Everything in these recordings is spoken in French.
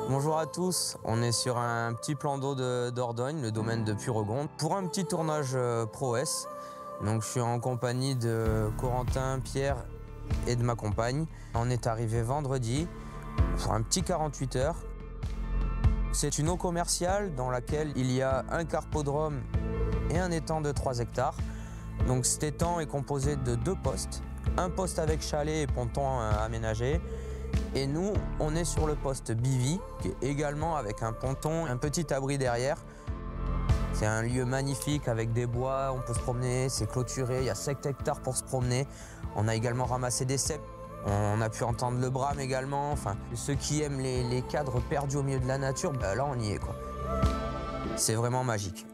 Bonjour à tous, on est sur un petit plan d'eau de Dordogne, le domaine de Puregonde, pour un petit tournage ProS. Donc je suis en compagnie de Corentin, Pierre et de ma compagne. On est arrivé vendredi pour un petit 48 heures. C'est une eau commerciale dans laquelle il y a un carpodrome et un étang de 3 hectares. Donc cet étang est composé de 2 postes, un poste avec chalet et ponton aménagé. Et nous, on est sur le poste Bivy, qui est également avec un ponton, un petit abri derrière. C'est un lieu magnifique avec des bois, on peut se promener, c'est clôturé, il y a 7 hectares pour se promener. On a également ramassé des cèpes, on a pu entendre le brame également. Enfin, ceux qui aiment les cadres perdus au milieu de la nature, ben là on y est quoi. C'est vraiment magique.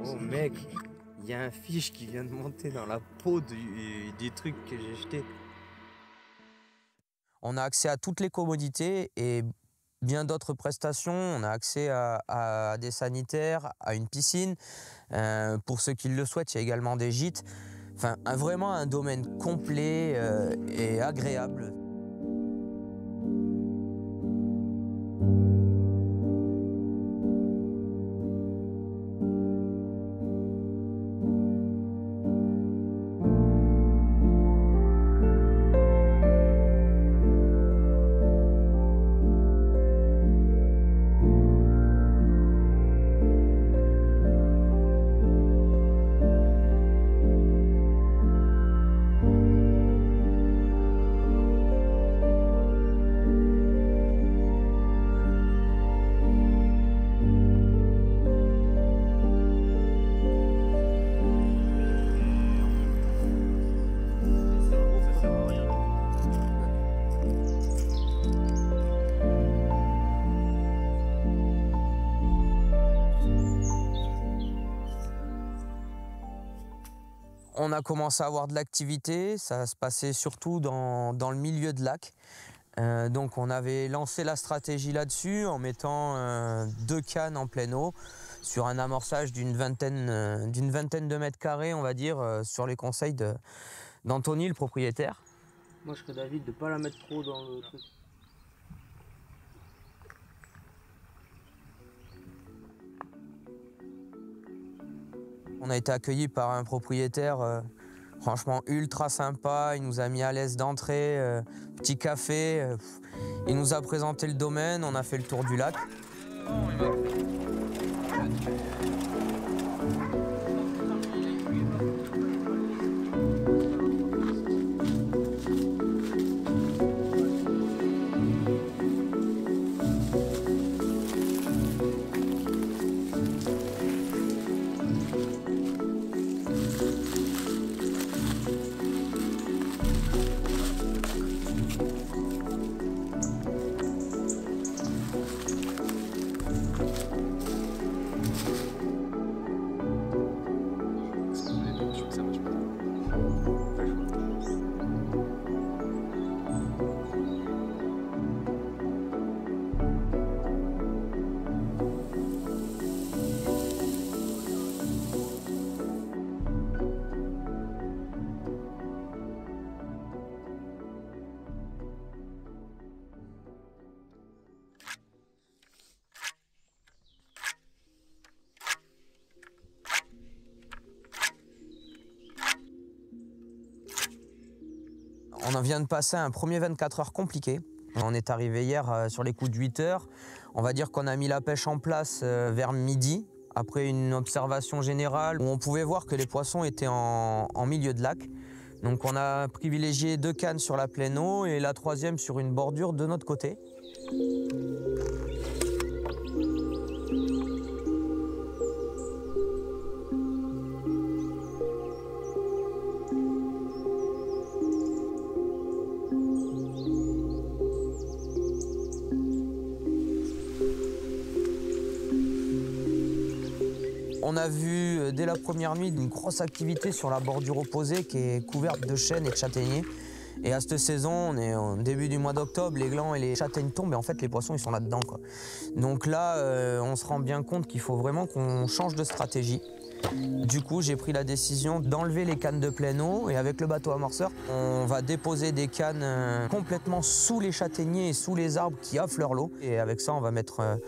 Oh mec, il y a un fiche qui vient de monter dans la peau du truc que j'ai jeté. On a accès à toutes les commodités et bien d'autres prestations. On a accès à des sanitaires, à une piscine. Pour ceux qui le souhaitent, il y a également des gîtes. Enfin, vraiment un domaine complet et agréable. On a commencé à avoir de l'activité, ça se passait surtout dans le milieu de lac. Donc on avait lancé la stratégie là-dessus en mettant 2 cannes en pleine eau sur un amorçage d'une vingtaine de mètres carrés, on va dire, sur les conseils d'Anthony, le propriétaire. Moi je serais d'avis de ne pas la mettre trop dans le truc. On a été accueillis par un propriétaire franchement ultra sympa, il nous a mis à l'aise d'entrée, petit café, il nous a présenté le domaine, on a fait le tour du lac. On en vient de passer un premier 24 heures compliqué. On est arrivé hier sur les coups de 8 heures. On va dire qu'on a mis la pêche en place vers midi, après une observation générale où on pouvait voir que les poissons étaient en milieu de lac. Donc on a privilégié 2 cannes sur la pleine eau et la 3e sur une bordure de notre côté. On a vu dès la première nuit une grosse activité sur la bordure opposée qui est couverte de chênes et de châtaigniers. Et à cette saison, on est au début du mois d'octobre, les glands et les châtaignes tombent et en fait les poissons ils sont là-dedans, quoi. Donc là, on se rend bien compte qu'il faut vraiment qu'on change de stratégie. Du coup, j'ai pris la décision d'enlever les cannes de pleine eau et avec le bateau amorceur, on va déposer des cannes complètement sous les châtaigniers et sous les arbres qui affleurent l'eau. Et avec ça, on va mettre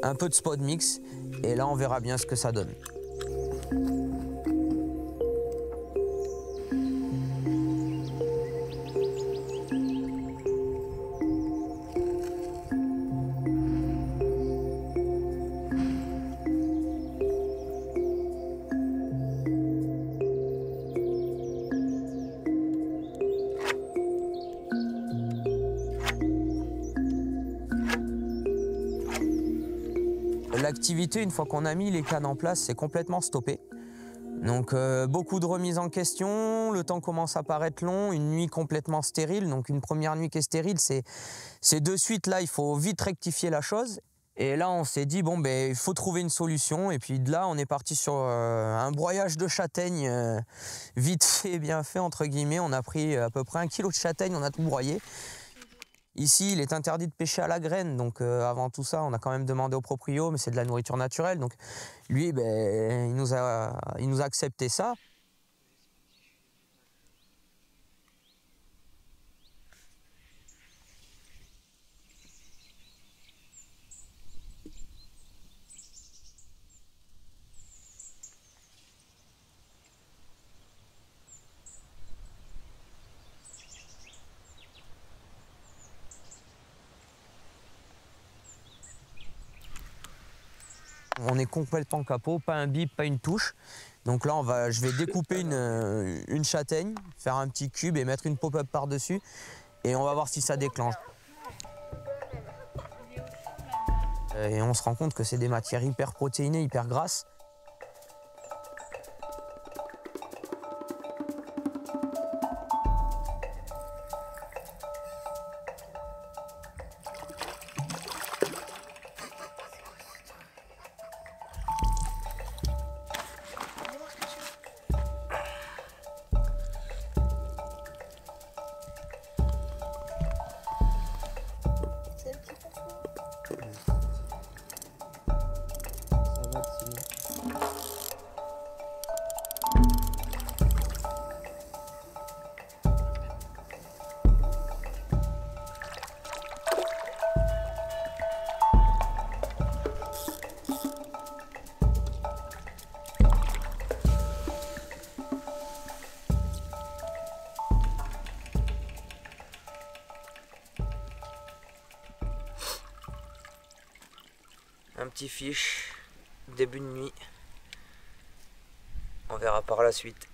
un peu de spot mix et là, on verra bien ce que ça donne. L'activité, une fois qu'on a mis les cannes en place, c'est complètement stoppé. Donc beaucoup de remises en question, le temps commence à paraître long, une nuit complètement stérile. Donc une première nuit qui est stérile, c'est de suite là, il faut vite rectifier la chose. Et là, on s'est dit, bon, ben, il faut trouver une solution. Et puis de là, on est parti sur un broyage de châtaignes vite fait, bien fait, entre guillemets. On a pris à peu près 1 kilo de châtaignes, on a tout broyé. Ici, il est interdit de pêcher à la graine, donc avant tout ça, on a quand même demandé au proprio, mais c'est de la nourriture naturelle. Donc lui, ben, il nous a accepté ça. On est complètement capot, pas un bip, pas une touche. Donc là, je vais découper une châtaigne, faire un petit cube et mettre une pop-up par-dessus. Et on va voir si ça déclenche. Et on se rend compte que c'est des matières hyper protéinées, hyper grasses. Un petit fiche, début de nuit. On verra par la suite.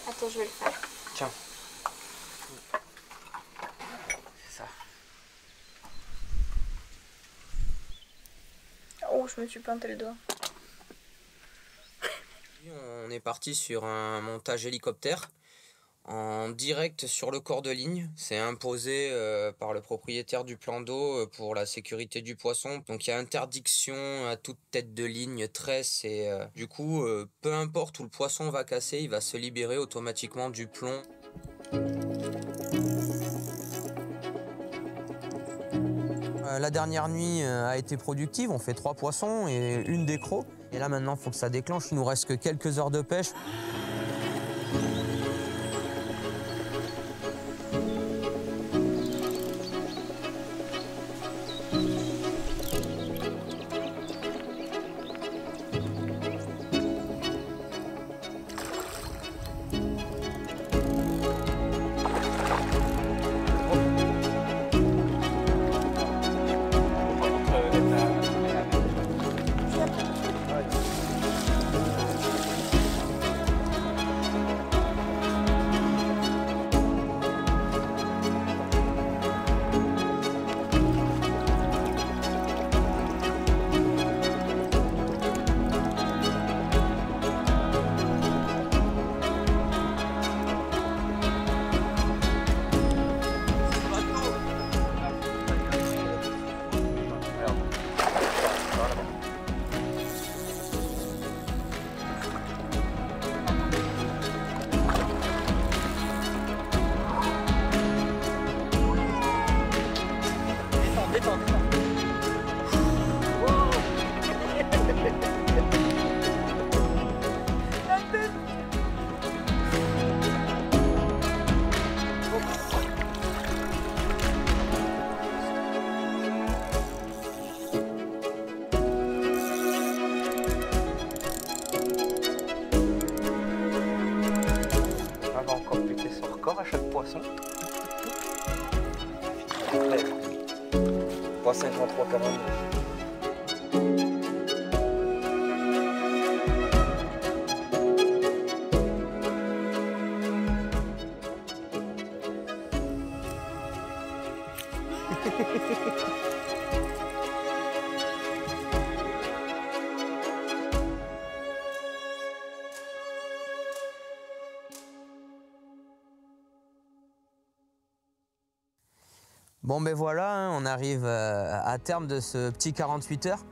Attends, je vais le faire. Tiens. C'est ça. Oh, je me suis planté le doigt. On est parti sur un montage hélicoptère. en direct sur le corps de ligne. C'est imposé par le propriétaire du plan d'eau pour la sécurité du poisson. Donc il y a interdiction à toute tête de ligne, tresse et du coup, peu importe où le poisson va casser, il va se libérer automatiquement du plomb. La dernière nuit a été productive, on fait 3 poissons et une d'écrou. Et là maintenant, il faut que ça déclenche, il nous reste que quelques heures de pêche. On va encore péter son record à chaque poisson. 3,53,42. Bon ben voilà, hein, on arrive à terme de ce petit 48 heures.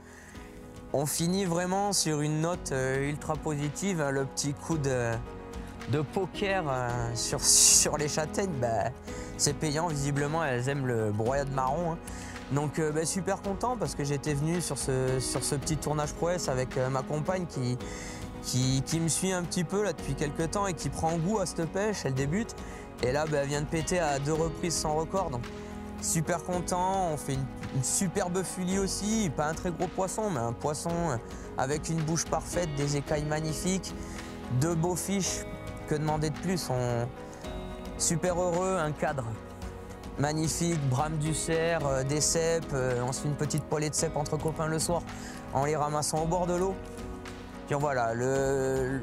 On finit vraiment sur une note ultra positive, hein, le petit coup de poker sur les châtaignes, c'est payant, visiblement elles aiment le broyade marron. Hein. Donc super content parce que j'étais venu sur ce petit tournage prouesse avec ma compagne qui me suit un petit peu là depuis quelques temps et qui prend goût à cette pêche, elle débute. Et là elle vient de péter à 2 reprises son record. Donc, super content, on fait une superbe fulie aussi, pas un très gros poisson, mais un poisson avec une bouche parfaite, des écailles magnifiques, 2 beaux fiches, que demander de plus, super heureux, un cadre magnifique, brame du cerf, des cèpes, on se fait une petite poêlée de cèpes entre copains le soir en les ramassant au bord de l'eau. Puis voilà, le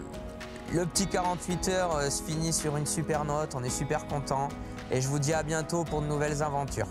petit 48 heures se finit sur une super note, on est super content. Et je vous dis à bientôt pour de nouvelles aventures.